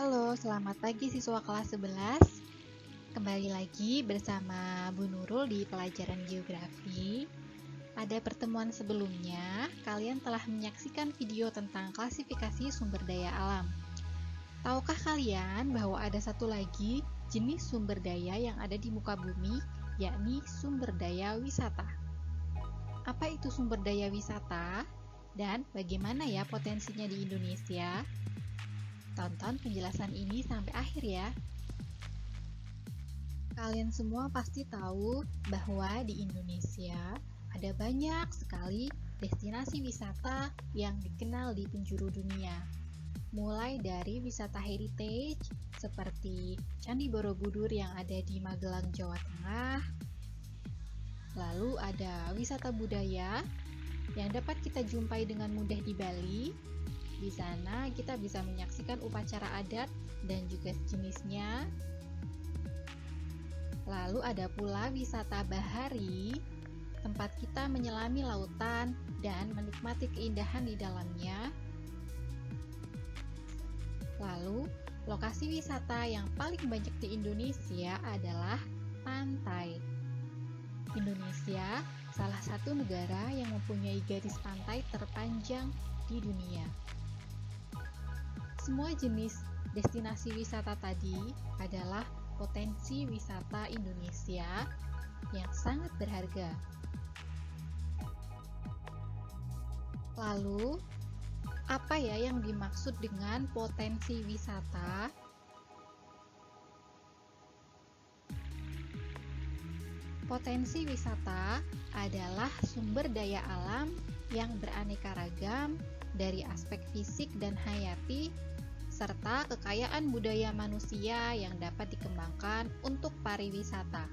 Halo, selamat pagi siswa kelas 11. Kembali lagi bersama Bu Nurul di pelajaran geografi. Pada pertemuan sebelumnya, kalian telah menyaksikan video tentang klasifikasi sumber daya alam. Tahukah kalian bahwa ada satu lagi jenis sumber daya yang ada di muka bumi, yakni sumber daya wisata? Apa itu sumber daya wisata? Dan bagaimana ya potensinya di Indonesia? Tonton penjelasan ini sampai akhir ya. Kalian semua pasti tahu bahwa di Indonesia ada banyak sekali destinasi wisata yang dikenal di penjuru dunia. Mulai dari wisata heritage seperti Candi Borobudur yang ada di Magelang, Jawa Tengah. Lalu ada wisata budaya yang dapat kita jumpai dengan mudah di Bali. Di sana kita bisa menyaksikan upacara adat dan juga sejenisnya. Lalu ada pula wisata bahari, tempat kita menyelami lautan dan menikmati keindahan di dalamnya. Lalu, lokasi wisata yang paling banyak di Indonesia adalah pantai. Indonesia salah satu negara yang mempunyai garis pantai terpanjang di dunia. Semua jenis destinasi wisata tadi adalah potensi wisata Indonesia yang sangat berharga. Lalu, apa ya yang dimaksud dengan potensi wisata? Potensi wisata adalah sumber daya alam yang beraneka ragam dari aspek fisik dan hayati serta kekayaan budaya manusia yang dapat dikembangkan untuk pariwisata.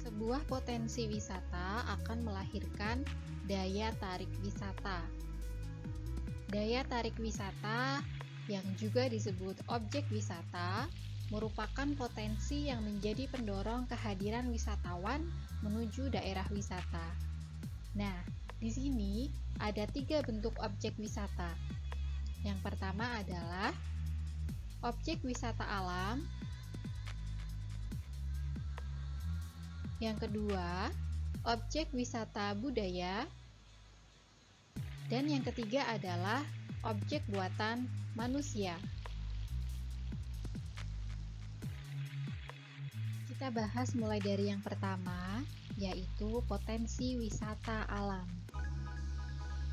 Sebuah potensi wisata akan melahirkan daya tarik wisata. Daya tarik wisata yang juga disebut objek wisata merupakan potensi yang menjadi pendorong kehadiran wisatawan menuju daerah wisata. Nah, di sini ada 3 bentuk objek wisata. Yang pertama adalah objek wisata alam. Yang kedua, objek wisata budaya. Dan yang ketiga adalah objek buatan manusia. Kita bahas mulai dari yang pertama, yaitu potensi wisata alam.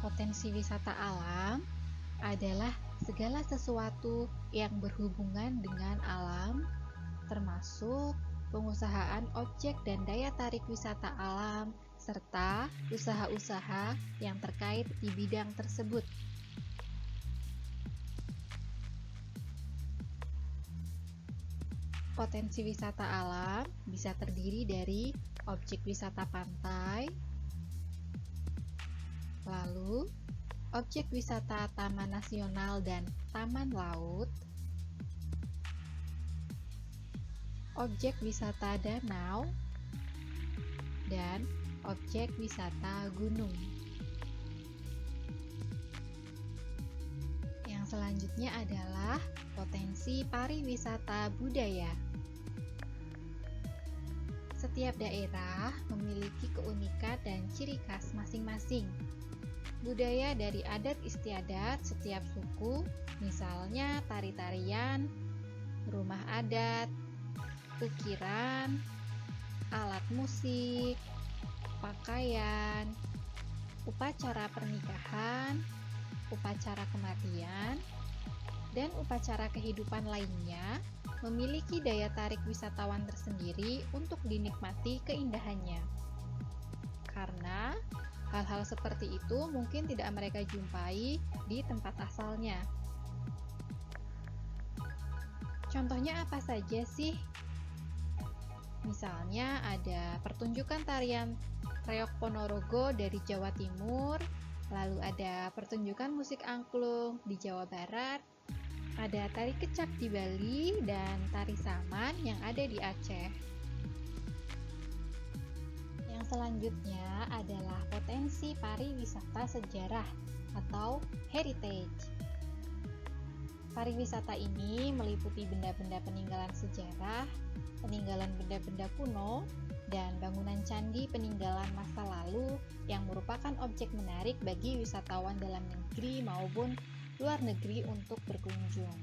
Potensi wisata alam adalah segala sesuatu yang berhubungan dengan alam, termasuk pengusahaan objek dan daya tarik wisata alam, serta usaha-usaha yang terkait di bidang tersebut. Potensi wisata alam bisa terdiri dari objek wisata pantai, lalu objek wisata taman nasional dan taman laut, objek wisata danau, dan objek wisata gunung. Yang selanjutnya adalah potensi pariwisata budaya. Setiap daerah memiliki keunikan dan ciri khas masing-masing. Budaya dari adat istiadat setiap suku, misalnya tari-tarian, rumah adat, ukiran, alat musik, pakaian, upacara pernikahan, upacara kematian, dan upacara kehidupan lainnya memiliki daya tarik wisatawan tersendiri untuk dinikmati keindahannya. Karena hal-hal seperti itu mungkin tidak mereka jumpai di tempat asalnya. Contohnya apa saja sih? Misalnya ada pertunjukan tarian Reok Ponorogo dari Jawa Timur, lalu ada pertunjukan musik angklung di Jawa Barat, ada tari kecak di Bali, dan tari saman yang ada di Aceh. Yang Yang selanjutnya adalah potensi pariwisata sejarah atau heritage. Pariwisata ini meliputi benda-benda peninggalan sejarah, peninggalan benda-benda kuno, dan bangunan candi peninggalan masa lalu yang merupakan objek menarik bagi wisatawan dalam negeri maupun luar negeri untuk berkunjung.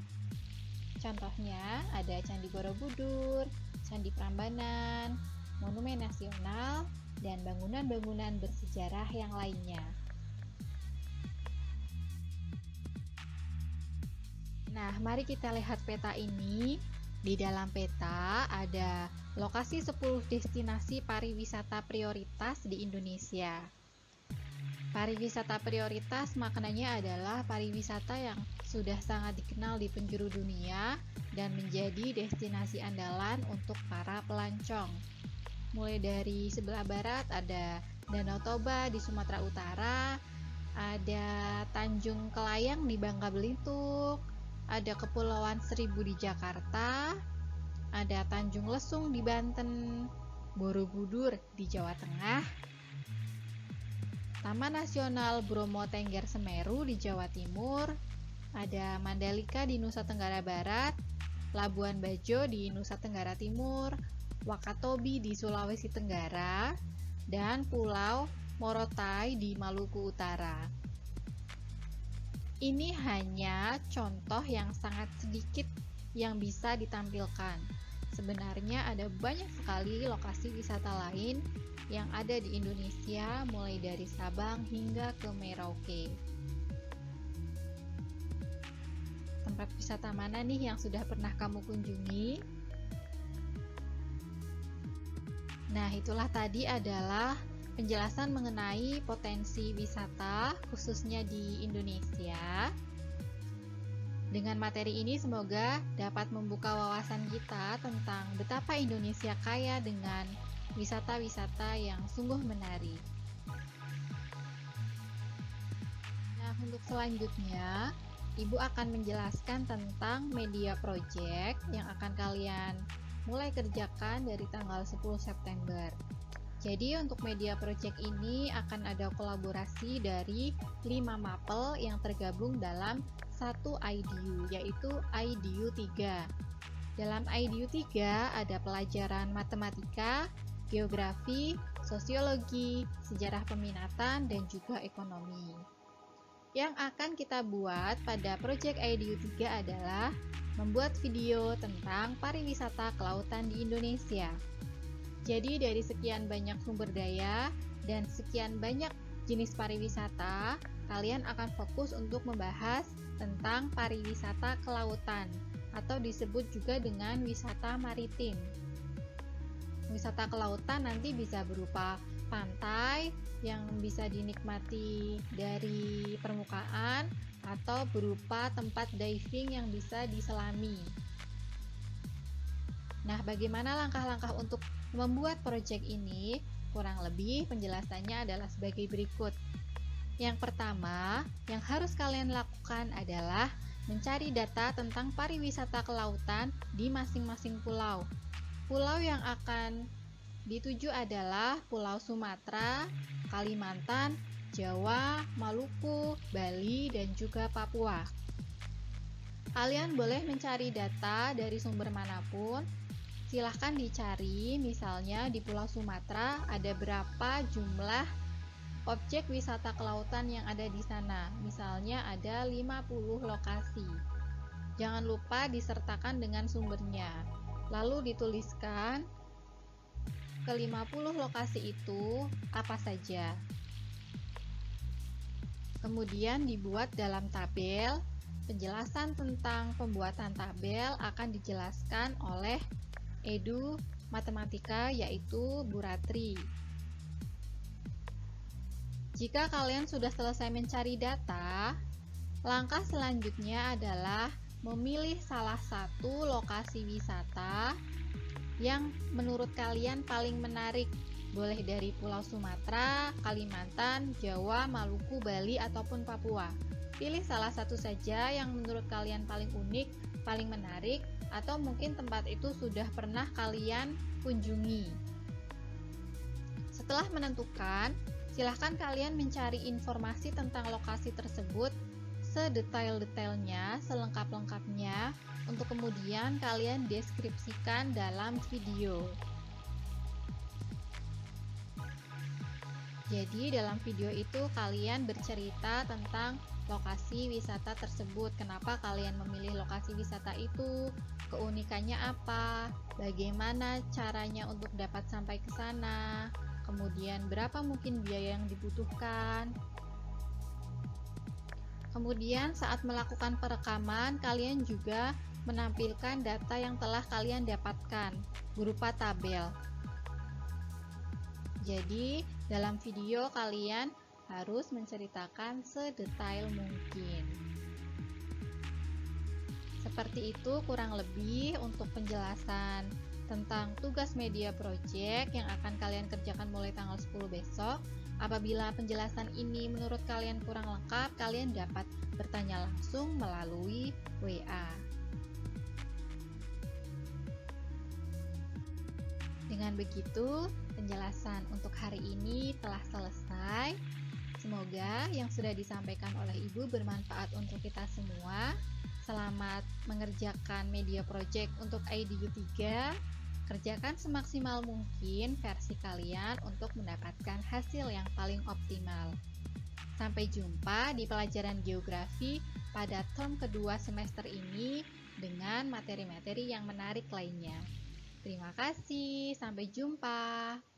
Contohnya ada Candi Borobudur, Candi Prambanan, Monumen Nasional, dan bangunan-bangunan bersejarah yang lainnya. Nah, mari kita lihat peta ini. Di dalam peta ada lokasi 10 destinasi pariwisata prioritas di Indonesia. Pariwisata prioritas maknanya adalah pariwisata yang sudah sangat dikenal di penjuru dunia dan menjadi destinasi andalan untuk para pelancong. Mulai dari sebelah barat ada Danau Toba di Sumatera Utara, ada Tanjung Kelayang di Bangka Belitung, ada Kepulauan Seribu di Jakarta, ada Tanjung Lesung di Banten, Borobudur di Jawa Tengah, Taman Nasional Bromo Tengger Semeru di Jawa Timur, ada Mandalika di Nusa Tenggara Barat, Labuan Bajo di Nusa Tenggara Timur, Wakatobi di Sulawesi Tenggara, dan Pulau Morotai di Maluku Utara. Ini hanya contoh yang sangat sedikit yang bisa ditampilkan. Sebenarnya ada banyak sekali lokasi wisata lain yang ada di Indonesia, mulai dari Sabang hingga ke Merauke. Tempat wisata mana nih yang sudah pernah kamu kunjungi? Nah, itulah tadi adalah penjelasan mengenai potensi wisata khususnya di Indonesia. Dengan materi ini semoga dapat membuka wawasan kita tentang betapa Indonesia kaya dengan wisata-wisata yang sungguh menarik. Nah, untuk selanjutnya, Ibu akan menjelaskan tentang media project yang akan kalian mulai kerjakan dari tanggal 10 September. Jadi untuk media project ini akan ada kolaborasi dari 5 mapel yang tergabung dalam satu IDU, yaitu IDU 3. Dalam IDU 3 ada pelajaran matematika, geografi, sosiologi, sejarah peminatan, dan juga ekonomi. Yang akan kita buat pada project IDU 3 adalah membuat video tentang pariwisata kelautan di Indonesia. Jadi dari sekian banyak sumber daya dan sekian banyak jenis pariwisata, kalian akan fokus untuk membahas tentang pariwisata kelautan atau disebut juga dengan wisata maritim. Wisata kelautan nanti bisa berupa pantai yang bisa dinikmati dari permukaan atau berupa tempat diving yang bisa diselami. Nah, bagaimana langkah-langkah untuk membuat proyek ini? Kurang lebih penjelasannya adalah sebagai berikut. Yang pertama, yang harus kalian lakukan adalah mencari data tentang pariwisata kelautan di masing-masing pulau. Pulau yang akan dituju adalah Pulau Sumatera, Kalimantan, Jawa, Maluku, Bali, dan juga Papua. Kalian boleh mencari data dari sumber manapun. Silahkan dicari, misalnya di Pulau Sumatera ada berapa jumlah objek wisata kelautan yang ada di sana. Misalnya ada 50 lokasi. Jangan lupa disertakan dengan sumbernya. Lalu dituliskan ke 50 lokasi itu apa saja. Kemudian dibuat dalam tabel. Penjelasan tentang pembuatan tabel akan dijelaskan oleh Edu Matematika, yaitu Bu Ratri. Jika kalian sudah selesai mencari data, langkah selanjutnya adalah memilih salah satu lokasi wisata yang menurut kalian paling menarik. Boleh dari Pulau Sumatera, Kalimantan, Jawa, Maluku, Bali, ataupun Papua. Pilih salah satu saja yang menurut kalian paling unik, paling menarik, atau mungkin tempat itu sudah pernah kalian kunjungi. Setelah menentukan, silahkan kalian mencari informasi tentang lokasi tersebut sedetail-detailnya, selengkap-lengkapnya, untuk kemudian kalian deskripsikan dalam video. Jadi dalam video itu kalian bercerita tentang lokasi wisata tersebut, kenapa kalian memilih lokasi wisata itu, keunikannya apa, bagaimana caranya untuk dapat sampai ke sana, kemudian berapa mungkin biaya yang dibutuhkan. Kemudian saat melakukan perekaman, kalian juga menampilkan data yang telah kalian dapatkan berupa tabel. Jadi, dalam video kalian harus menceritakan sedetail mungkin. Seperti itu kurang lebih untuk penjelasan tentang tugas media project yang akan kalian kerjakan mulai tanggal 10 besok. Apabila penjelasan ini menurut kalian kurang lengkap, kalian dapat bertanya langsung melalui WA. Dengan begitu, penjelasan untuk hari ini telah selesai. Semoga yang sudah disampaikan oleh Ibu bermanfaat untuk kita semua. Selamat mengerjakan media project untuk IDU 3. Kerjakan semaksimal mungkin versi kalian untuk mendapatkan hasil yang paling optimal. Sampai jumpa di pelajaran geografi pada term kedua semester ini dengan materi-materi yang menarik lainnya. Terima kasih, sampai jumpa.